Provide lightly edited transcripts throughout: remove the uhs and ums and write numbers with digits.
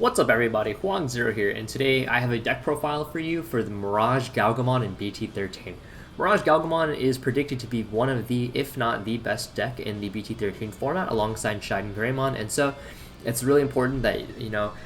What's up everybody, Hoang Zero here, and today I have a deck profile for you for the MirageGaogamon in BT13. MirageGaogamon is predicted to be one of the, if not the best deck in the BT13 format alongside Shining Greymon, and so it's really important that,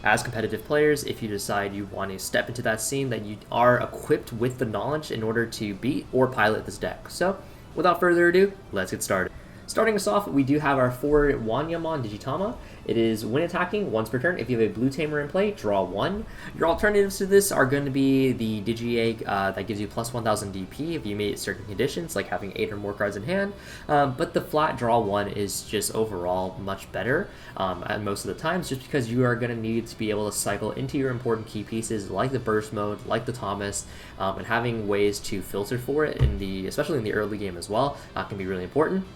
as competitive players, if you decide you want to step into that scene, that you are equipped with the knowledge in order to beat or pilot this deck. So, without further ado, let's get started. Starting us off, we do have our 4 Wanyamon Digitama. It is when attacking, once per turn. If you have a blue tamer in play, draw 1. Your alternatives to this are going to be the Digi-Egg that gives you plus 1000 DP if you meet certain conditions, like having 8 or more cards in hand. But the flat draw 1 is just overall much better at most of the times, just because you are going to need to be able to cycle into your important key pieces like the burst mode, like the Thomas, and having ways to filter for it, especially in the early game as well, can be really important.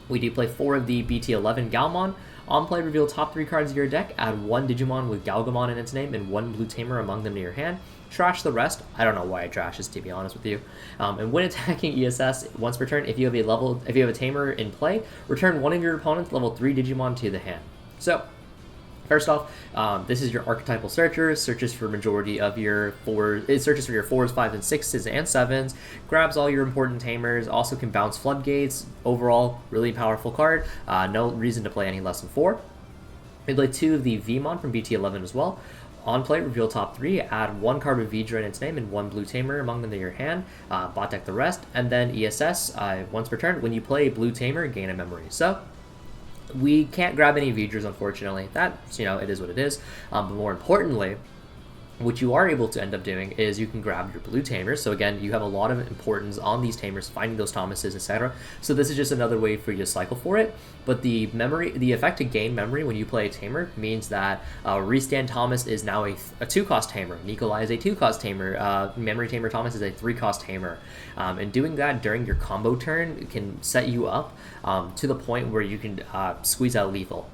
We do play 4 of the BT13 Gaomon. On play, reveal top 3 cards of your deck, add 1 Digimon with Gaogamon in its name and 1 blue tamer among them to your hand. Trash the rest. I don't know why I trash this, to be honest with you. And when attacking ESS, once per turn, if you have a tamer in play, return 1 of your opponent's level 3 Digimon to the hand. So, first off, this is your archetypal searcher. Searches for majority of your 4s. It searches for your 4s, 5s, and 6s, and 7s. Grabs all your important tamers. Also can bounce floodgates. Overall, really powerful card. No reason to play any less than 4. We play 2 of the Vmon from BT11 as well. On play, reveal top 3, add 1 card with Vidra in its name and 1 blue tamer among them to your hand, bot deck the rest, and then ESS, once per turn, when you play blue tamer, gain a memory. So, we can't grab any Vidras, unfortunately. That's, it is what it is. But more importantly, what you are able to end up doing is you can grab your blue tamers. So again, you have a lot of importance on these tamers, finding those Thomases, etc. So this is just another way for you to cycle for it. But the effect to gain memory when you play a tamer means that Restand Thomas is now a 2-cost tamer. Nikolai is a 2-cost tamer. Memory Tamer Thomas is a 3-cost tamer. And doing that during your combo turn can set you up to the point where you can squeeze out lethal.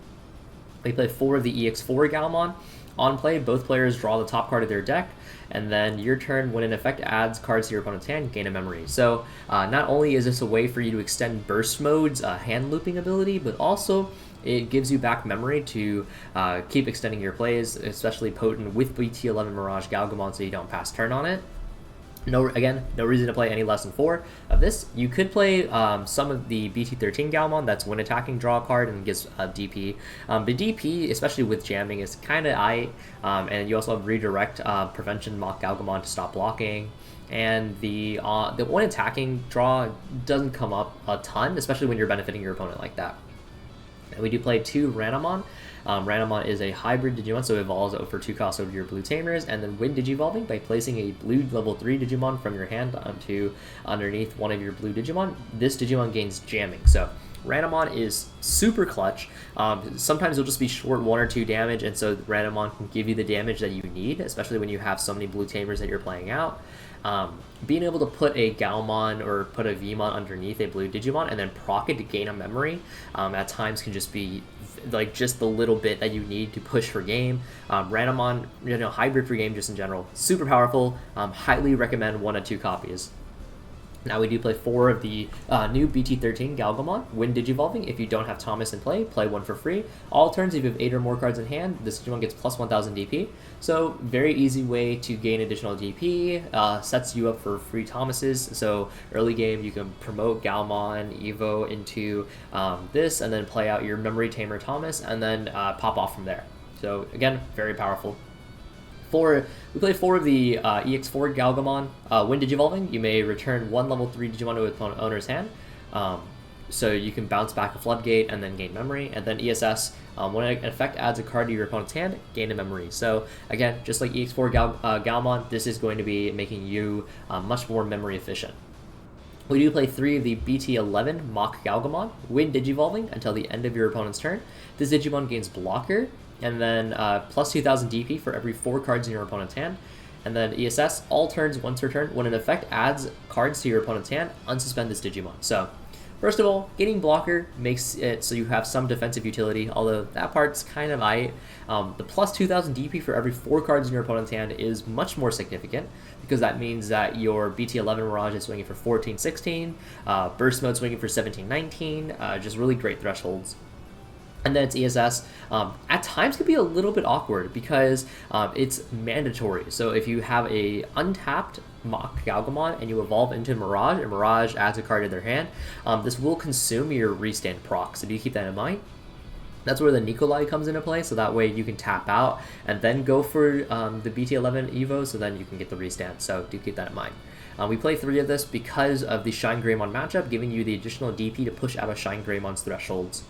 We play 4 of the EX4 Gaomon. On play, both players draw the top card of their deck, and then your turn, when an effect adds cards to your opponent's hand, gain a memory. So not only is this a way for you to extend burst mode's hand looping ability, but also it gives you back memory to keep extending your plays, especially potent with BT11 MirageGaogamon so you don't pass turn on it. No reason to play any less than 4 of this. You could play some of the BT13 Gaomon, that's when attacking, draw a card and gives DP. But DP, especially with jamming, is kind of and you also have redirect prevention mock Gaogamon to stop blocking. And the when attacking draw doesn't come up a ton, especially when you're benefiting your opponent like that. And we do play 2 Ranamon. Ranamon is a hybrid Digimon, so it evolves for 2 costs over your blue tamers, and then when Digivolving, by placing a blue level 3 Digimon from your hand onto underneath one of your blue Digimon, this Digimon gains jamming. So Ranamon is super clutch. Sometimes it'll just be short 1 or 2 damage, and so Ranamon can give you the damage that you need, especially when you have so many blue tamers that you're playing out. Being able to put a Gaomon or put a Vmon underneath a blue Digimon and then proc it to gain a memory at times can just be like just the little bit that you need to push for game. Ranamon, hybrid for game just in general, super powerful. Highly recommend 1 or 2 copies. Now we do play 4 of the new BT13 Gaogamon. When Digivolving, if you don't have Thomas in play 1 for free. All turns, if you have 8 or more cards in hand, this Digimon gets plus 1000 DP. So very easy way to gain additional DP, sets you up for free Thomases. So early game you can promote Gaomon, Evo into this, and then play out your Memory Tamer Thomas, and then pop off from there. So again, very powerful. We play 4 of the EX4 Gaogamon. When Digivolving, you may return 1 level 3 Digimon to its owner's hand. So you can bounce back a Floodgate and then gain memory. And then ESS, when an effect adds a card to your opponent's hand, gain a memory. So again, just like EX4 Gaomon, this is going to be making you much more memory efficient. We do play 3 of the BT11 Mock Gaogamon. When Digivolving, until the end of your opponent's turn, this Digimon gains Blocker, and then plus 2000 DP for every 4 cards in your opponent's hand. And then ESS, all turns, once per turn, when an effect adds cards to your opponent's hand, unsuspend this Digimon. So, first of all, getting Blocker makes it so you have some defensive utility, although that part's kind of the plus 2000 DP for every 4 cards in your opponent's hand is much more significant, because that means that your BT11 Mirage is swinging for 14-16, Burst Mode swinging for 17-19, just really great thresholds. And then its ESS at times could be a little bit awkward because it's mandatory. So if you have a untapped Mock Galgamon and you evolve into Mirage, and Mirage adds a card to their hand, this will consume your restand proc. So do you keep that in mind? That's where the Nikolai comes into play, so that way you can tap out and then go for the BT11 Evo, so then you can get the restand. So do keep that in mind. We play 3 of this because of the Shine Greymon matchup, giving you the additional DP to push out of Shine Greymon's thresholds.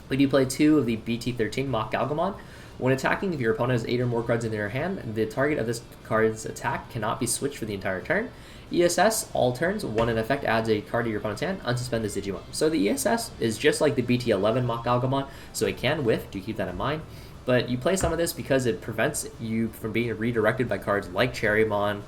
We do play 2 of the BT13 Mock Galgamon. When attacking, if your opponent has 8 or more cards in their hand, the target of this card's attack cannot be switched for the entire turn. ESS, all turns, when in effect adds a card to your opponent's hand, unsuspend this Digimon. So the ESS is just like the BT11 Mock Galgamon, so it can whiff, do keep that in mind. But you play some of this because it prevents you from being redirected by cards like Cherrymon,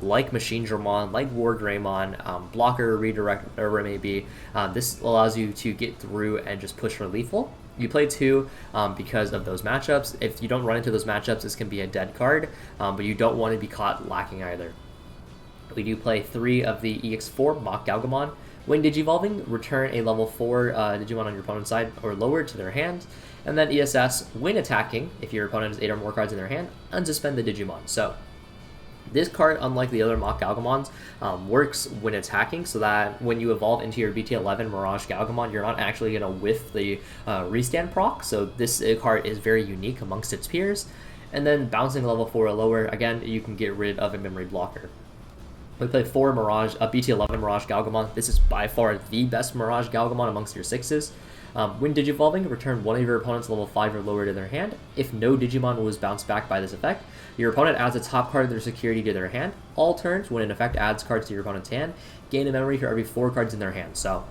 like Machine Dramon, like War Greymon, Blocker Redirect, whatever it may be. This allows you to get through and just push for lethal. You play 2 because of those matchups. If you don't run into those matchups, this can be a dead card, but you don't want to be caught lacking either. We do play 3 of the EX4 Mock Galgamon. When Digivolving, return a level 4 Digimon on your opponent's side or lower to their hand. And then ESS, when attacking, if your opponent has 8 or more cards in their hand, unsuspend the Digimon. So this card, unlike the other Mock Galgamons, works when attacking, so that when you evolve into your BT11 Mirage Galgamon, you're not actually going to whiff the restand proc. So this card is very unique amongst its peers. And then bouncing level 4 or lower, again, you can get rid of a memory blocker. We play 4 BT11 Mirage Galgamon. This is by far the best Mirage Galgamon amongst your 6s. When Digivolving, return one of your opponent's level 5 or lower to their hand. If no Digimon was bounced back by this effect, your opponent adds a top card of their security to their hand. All turns, when in effect adds cards to your opponent's hand, gain a memory for every 4 cards in their hand. So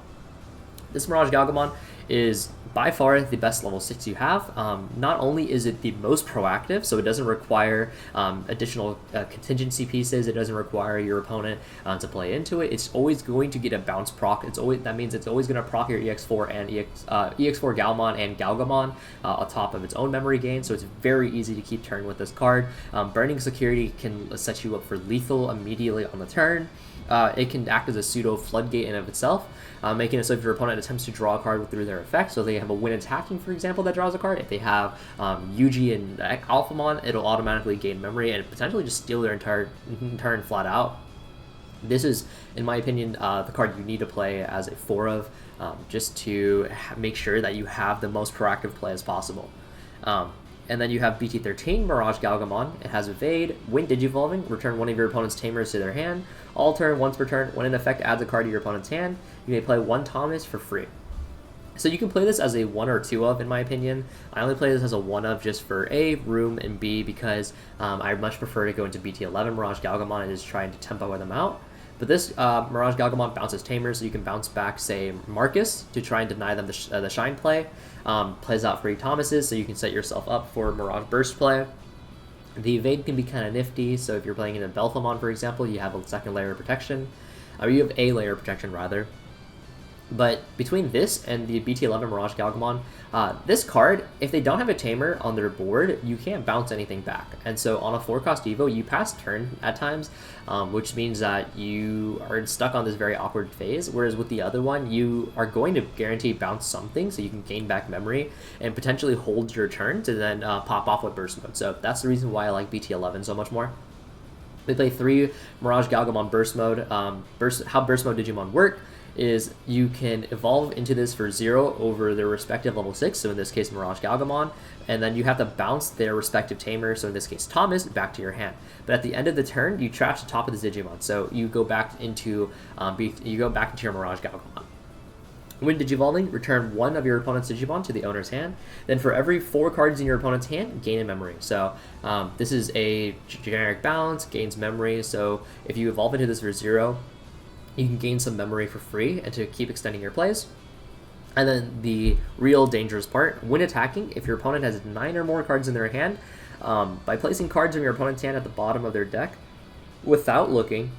this Mirage Galgamon is by far the best level 6 you have. Not only is it the most proactive, so it doesn't require additional contingency pieces, it doesn't require your opponent to play into it. It's always going to get a bounce proc. That means it's always going to proc your EX4 and EX4 Galmon and Galgamon on top of its own memory gain, so it's very easy to keep turn with this card. Burning Security can set you up for lethal immediately on the turn. It can act as a pseudo floodgate in of itself, making it so if your opponent attempts to draw a card through their effect, so they have a win attacking, for example, that draws a card. If they have Yuji and Alphamon, it'll automatically gain memory and potentially just steal their entire turn flat out. This is, in my opinion, the card you need to play as a 4 of, just to make sure that you have the most proactive play as possible. And then you have BT13 Mirage Galgamon. It has Evade. When Digivolving, return one of your opponent's Tamers to their hand. All turn, once per turn, when in effect adds a card to your opponent's hand, you may play 1 Thomas for free. So you can play this as a 1 or 2 of, in my opinion. I only play this as a 1 of just for A, room, and B, because I much prefer to go into BT11 Mirage Galgamon and just trying to tempo them out. But this Mirage Galgamon bounces Tamers, so you can bounce back, say, Marcus to try and deny them the Shine play. Plays out free Thomases, so you can set yourself up for Mirage Burst play. The Evade can be kind of nifty, so if you're playing in a Belphamon, for example, you have a second layer of protection. Or you have a layer of protection, rather. But between this and the BT11 Mirage Galgamon, this card, if they don't have a Tamer on their board, you can't bounce anything back. And so on a 4-cost Evo, you pass turn at times, which means that you are stuck on this very awkward phase, whereas with the other one, you are going to guarantee bounce something, so you can gain back memory and potentially hold your turn to then pop off with Burst Mode. So that's the reason why I like BT11 so much more. We play 3 Mirage Galgamon Burst Mode. How Burst Mode Digimon work is you can evolve into this for 0 over their respective level 6, so in this case Mirage Galgamon, and then you have to bounce their respective tamer, so in this case Thomas, back to your hand. But at the end of the turn, you trash the top of the Digimon, so you go back into your Mirage Galgamon. When Digivolving, return one of your opponent's Digimon to the owner's hand. Then for every 4 cards in your opponent's hand, gain a memory. So this is a generic balance, gains memory, so if you evolve into this for 0, you can gain some memory for free and to keep extending your plays. And then the real dangerous part, when attacking, if your opponent has 9 or more cards in their hand, by placing cards in your opponent's hand at the bottom of their deck, without looking,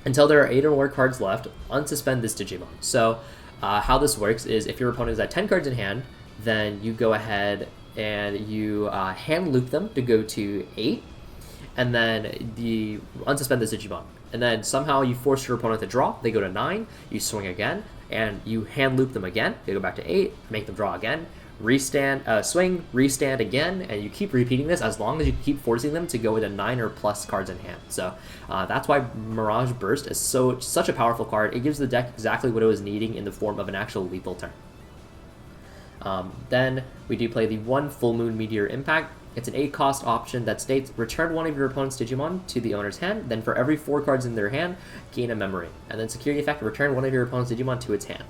until there are 8 or more cards left, unsuspend this Digimon. So how this works is if your opponent is at 10 cards in hand, then you go ahead and you hand loop them to go to 8, and then unsuspend this Digimon. And then somehow you force your opponent to draw, they go to 9, you swing again, and you hand loop them again, they go back to 8, make them draw again, swing, restand again, and you keep repeating this as long as you keep forcing them to go with a 9 or plus cards in hand. So that's why Mirage Burst is such a powerful card. It gives the deck exactly what it was needing in the form of an actual lethal turn. Then we do play the 1 Full Moon Meteor Impact. It's an 8 cost option that states return one of your opponent's Digimon to the owner's hand, then for every 4 cards in their hand, gain a memory. And then security effect, return one of your opponent's Digimon to its hand,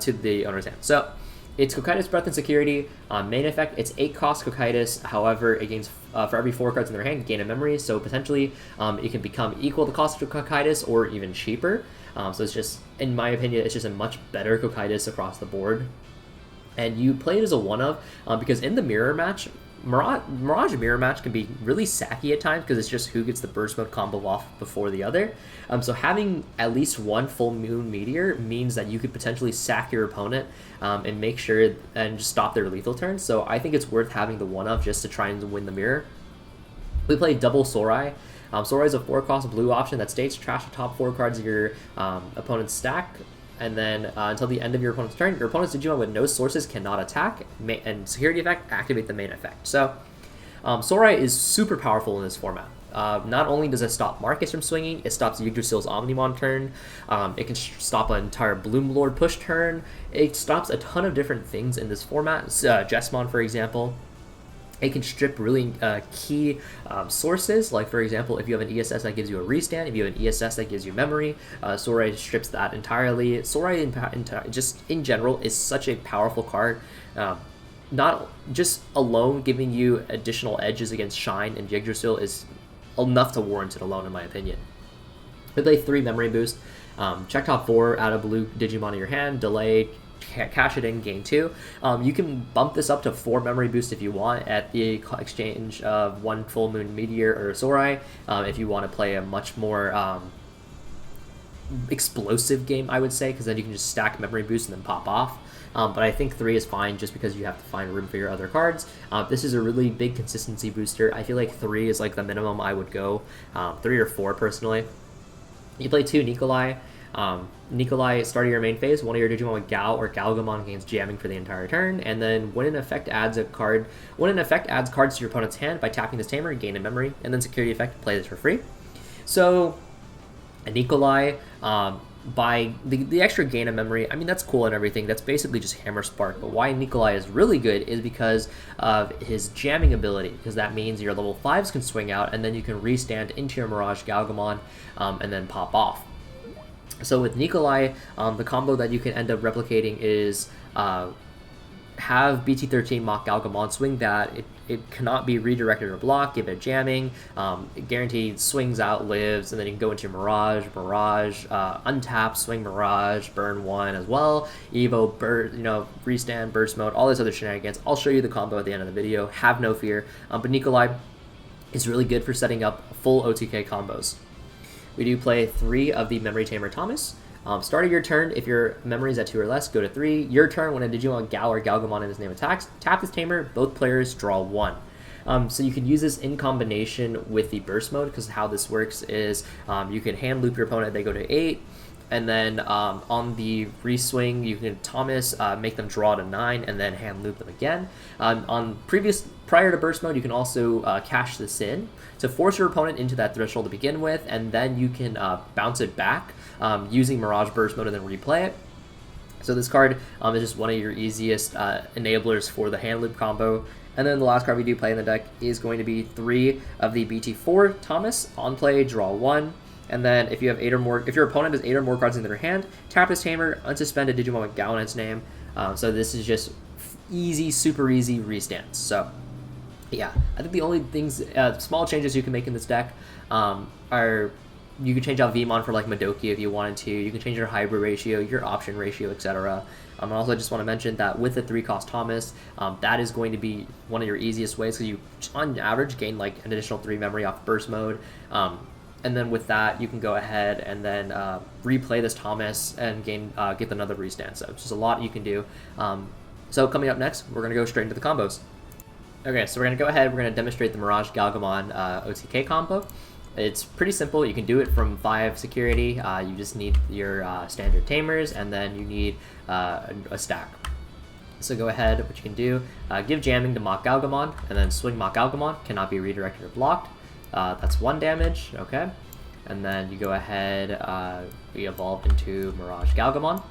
to the owner's hand. So it's Cocytus Breath and Security. Main effect, it's 8 cost Cocytus, however, it gains for every 4 cards in their hand, gain a memory, so potentially it can become equal to the cost of Cocytus or even cheaper. So it's just, in my opinion, it's just a much better Cocytus across the board. And you play it as a one-of, because in the mirror match, Mirage mirror match can be really sacky at times because it's just who gets the burst mode combo off before the other. So having at least 1 Full Moon Meteor means that you could potentially sack your opponent and make sure and just stop their lethal turn. So I think it's worth having the one-of just to try and win the mirror. We play double Sorai. Sorai is a 4 cost blue option that states trash the top 4 cards of your opponent's stack. And then until the end of your opponent's turn, your opponent's Digimon with no sources cannot attack, and security effect, activate the main effect. So Sorai is super powerful in this format. Not only does it stop Marcus from swinging, it stops Yggdrasil's Omnimon turn, it can stop an entire Bloom Lord push turn, it stops a ton of different things in this format, Jesmon for example. It can strip really key sources, like for example, if you have an ESS that gives you a restand, if you have an ESS that gives you memory, Sorai strips that entirely. Sorai, just in general, is such a powerful card. Not just alone giving you additional edges against Shine and Yggdrasil is enough to warrant it alone, in my opinion. We play 3 memory boost. Check top 4, add a blue Digimon in your hand, delay, cash it in, gain 2. You can bump this up to 4 memory boost if you want at the exchange of 1 Full Moon Meteor or Sorai, if you want to play a much more explosive game, I would say, because then you can just stack memory boost and then pop off. But I think 3 is fine just because you have to find room for your other cards. This is a really big consistency booster. I feel like 3 is like the minimum I would go, 3 or 4 personally. You play 2 Nikolai. Nikolai, start of your main phase, one of your Digimon with Gao or Gaogamon gains jamming for the entire turn, and then when an effect adds cards to your opponent's hand by tapping this tamer, gain a memory, and then security effect, play this for free. So Nikolai, by the extra gain of memory, I mean, that's cool and everything, that's basically just Hammer Spark, but why Nikolai is really good is because of his jamming ability, because that means your level 5s can swing out, and then you can restand into your MirageGaogamon, and then pop off. So with Nikolai, the combo that you can end up replicating is have BT13 mock Gaogamon, swing that, it cannot be redirected or blocked, give it jamming, it guaranteed swings out, lives, and then you can go into Mirage, untap, swing Mirage, burn 1 as well, Evo, restand, burst mode, all those other shenanigans. I'll show you the combo at the end of the video, have no fear, but Nikolai is really good for setting up full OTK combos. We do play 3 of the Memory Tamer Thomas. Start of your turn, if your memory is at 2 or less, go to 3. Your turn, when a Digimon Gao or Gaogamon in his name attacks, tap this Tamer, both players draw 1. So you can use this in combination with the burst mode, because how this works is you can hand loop your opponent, they go to 8, and then on the reswing, you can Thomas, make them draw to 9, and then hand loop them again. Prior to burst mode, you can also cash this in to force your opponent into that threshold to begin with, and then you can bounce it back using Mirage burst mode and then replay it. So this card is just one of your easiest enablers for the hand loop combo. And then the last card we do play in the deck is going to be 3 of the BT4 Thomas. On play, draw 1. And then if you have 8 or more, if your opponent has 8 or more cards in their hand, tap this Tamer, unsuspend a Digimon with Gao in its name. So this is just easy, super easy restands. So yeah, I think the only things, small changes you can make in this deck are you can change out Vmon for like Madoki if you wanted to. You can change your hybrid ratio, your option ratio, etc. And also I just want to mention that with the 3 cost Thomas, that is going to be one of your easiest ways, because you on average gain like an additional 3 memory off burst mode. And then with that, you can go ahead and then replay this Thomas and get another restand. So it's just a lot you can do. So coming up next, we're going to go straight into the combos. Okay, so we're going to go ahead, we're going to demonstrate the MirageGaogamon OTK combo. It's pretty simple. You can do it from 5 security. You just need your standard tamers, and then you need a stack. So go ahead, what you can do, give jamming to MirageGaogamon, and then swing MirageGaogamon, cannot be redirected or blocked. That's 1 damage, okay? And then you go ahead, we evolved into MirageGaogamon.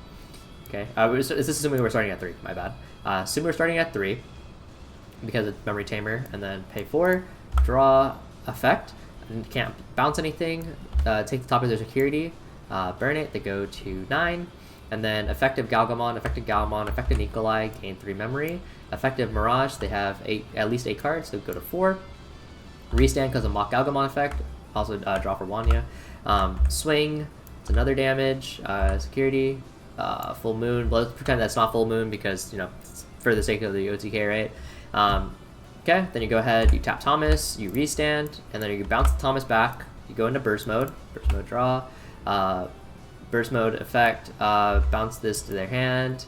Okay, this is assuming we're starting at 3, my bad. Assume we're starting at 3, because it's Memory Tamer, and then pay 4, draw effect, and can't bounce anything, take the top of their security, burn it, they go to 9, and then effective Gaogamon, effective Nikolai, gain 3 memory. Effective Mirage, they have at least 8 cards, so go to 4. Restand because of MirageGaogamon effect, also draw for Wanya. Swing, it's another damage, security, full moon. Let's pretend that's not full moon because, you know, for the sake of the OTK, right? Okay, then you go ahead, you tap Thomas, you restand, and then you bounce the Thomas back. You go into burst mode draw, burst mode effect, bounce this to their hand,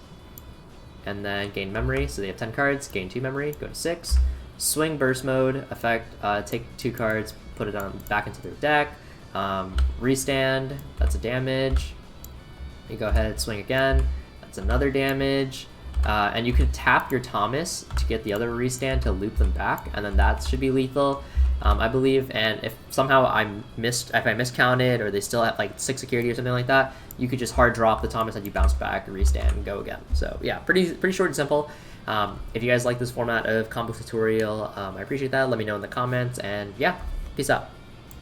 and then gain memory. So they have 10 cards, gain 2 memory, go to 6. Swing burst mode effect, take 2 cards, put it on back into their deck. Restand, that's a damage. You go ahead, swing again, that's another damage. And you could tap your Thomas to get the other restand to loop them back, and then that should be lethal, I believe. And if somehow if I miscounted, or they still have like 6 security or something like that, you could just hard drop the Thomas and you bounce back, restand, and go again. So yeah, pretty short and simple. If you guys like this format of combo tutorial, I appreciate that. Let me know in the comments, and yeah, peace out.